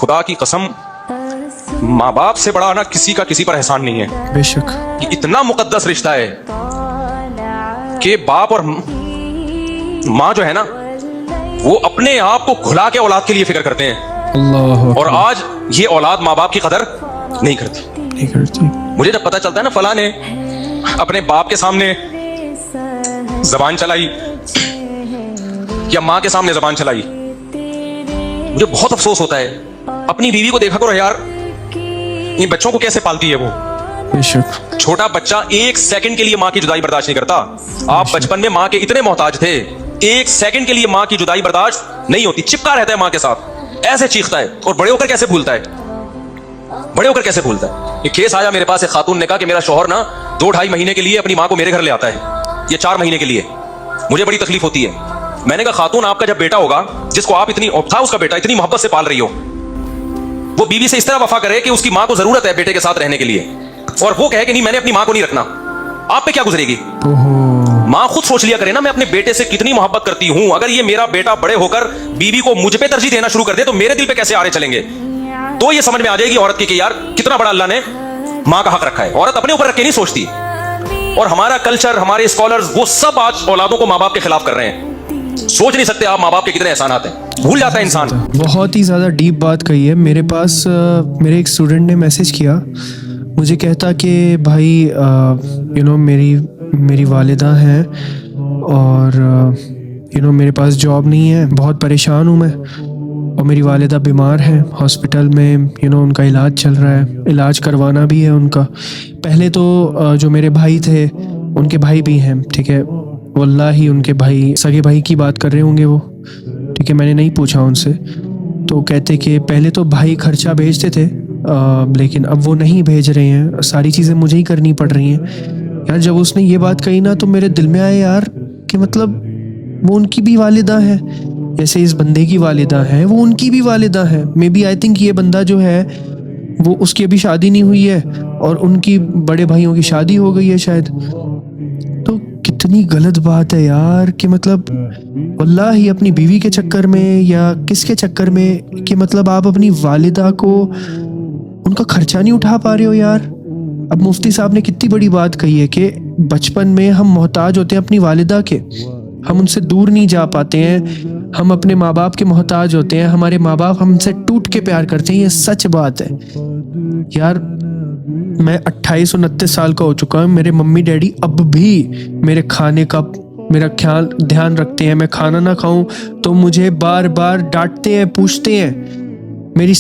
खुदा की कसम, माँ बाप से बड़ा ना किसी का किसी पर एहसान नहीं है। बेशक। कि इतना मुकद्दस रिश्ता है कि बाप और माँ जो है ना, वो अपने आप को खुला के औलाद के लिए फिक्र करते हैं। अल्लाह। और आज ये औलाद माँ बाप की कदर नहीं करती। मुझे जब पता चलता है ना फलां ने अपने बाप के सामने जबान चलाई या माँ के सामने जबान चलाई, मुझे बहुत अफसोस होता है। अपनी बीवी को देखा करो यार, इन बच्चों को कैसे पालती है वो। बेशक। छोटा बच्चा एक सेकंड के लिए माँ की जुदाई बर्दाश्त नहीं करता। आप बचपन में माँ के इतने मोहताज थे, एक सेकंड के लिए माँ की जुदाई बर्दाश्त नहीं होती, चिपका रहता है माँ के साथ, ऐसे चीखता है। और बड़े होकर कैसे भूलता है, बड़े होकर कैसे भूलता है। एक केस आया मेरे पास, एक खातून ने कहा कि मेरा शौहर ना 2-2.5 महीने के लिए अपनी माँ को मेरे घर ले आता है, ये 4 महीने के लिए। मुझे बड़ी तकलीफ होती है। मैंने कहा खातून, आपका जब बेटा होगा, जिसको आप इतनी था उसका बेटा इतनी मोहब्बत से पाल रही हो, वो बीवी से इस तरह वफा करे कि उसकी माँ को जरूरत है बेटे के साथ रहने के लिए, और वो कहे कि नहीं मैंने अपनी माँ को नहीं रखना, आप पे क्या गुजरेगी। माँ खुद सोच लिया करे ना, मैं अपने बेटे से कितनी मोहब्बत करती हूं। अगर ये मेरा बेटा बड़े होकर बीवी को मुझ पे तरजीह देना शुरू कर दे तो मेरे दिल पे कैसे आरे चलेंगे। तो ये समझ में आ जाएगी औरत की कि यार कितना बड़ा अल्लाह ने माँ का हक रखा है। औरत अपने ऊपर रख के नहीं सोचती। और हमारा कल्चर, हमारे स्कॉलर्स, वो सब आज औलादों को माँ बाप के खिलाफ कर रहे हैं। सोच नहीं सकते आप माँ बाप के कितने एहसानात हैं, भूल जाता है इंसान। बहुत ही ज़्यादा डीप बात कही है। मेरे पास मेरे एक स्टूडेंट ने मैसेज किया, मुझे कहता कि भाई मेरी वालिदा हैं और मेरे पास जॉब नहीं है, बहुत परेशान हूँ मैं, और मेरी वालिदा बीमार है, हॉस्पिटल में उनका इलाज चल रहा है, इलाज करवाना भी है उनका। पहले तो जो मेरे भाई थे, उनके भाई भी हैं, ठीक है, वल्लाही उनके भाई, सगे भाई की बात कर रहे होंगे वो, ठीक है, मैंने नहीं पूछा उनसे। तो कहते कि पहले तो भाई खर्चा भेजते थे, लेकिन अब वो नहीं भेज रहे हैं, सारी चीज़ें मुझे ही करनी पड़ रही हैं। यार जब उसने ये बात कही ना, तो मेरे दिल में आया यार कि मतलब वो उनकी भी वालिदा है, जैसे इस बंदे की वालिदा है, वो उनकी भी वालिदा है। मे बी आई थिंक ये बंदा जो है वो, उसकी अभी शादी नहीं हुई है और उनकी बड़े भाइयों की शादी हो गई है शायद। तो कितनी गलत बात है यार कि मतलब वल्लाही अपनी बीवी के चक्कर में या किसके चक्कर में कि मतलब आप अपनी वालिदा को, उनका खर्चा नहीं उठा पा रहे हो यार। अब मुफ्ती साहब ने कितनी बड़ी बात कही है कि बचपन में हम मोहताज होते हैं अपनी वालिदा के, हम उनसे दूर नहीं जा पाते हैं, हम अपने माँ बाप के मोहताज होते हैं, हमारे माँ बाप हमसे टूट के प्यार करते हैं, ये सच बात है यार। मैं 28-29 साल का हो चुका हूँ, मेरे मम्मी डैडी अब भी मेरे खाने का मेरा ख्याल ध्यान रखते हैं। मैं खाना ना खाऊं तो मुझे बार बार डांटते हैं, पूछते हैं। मेरी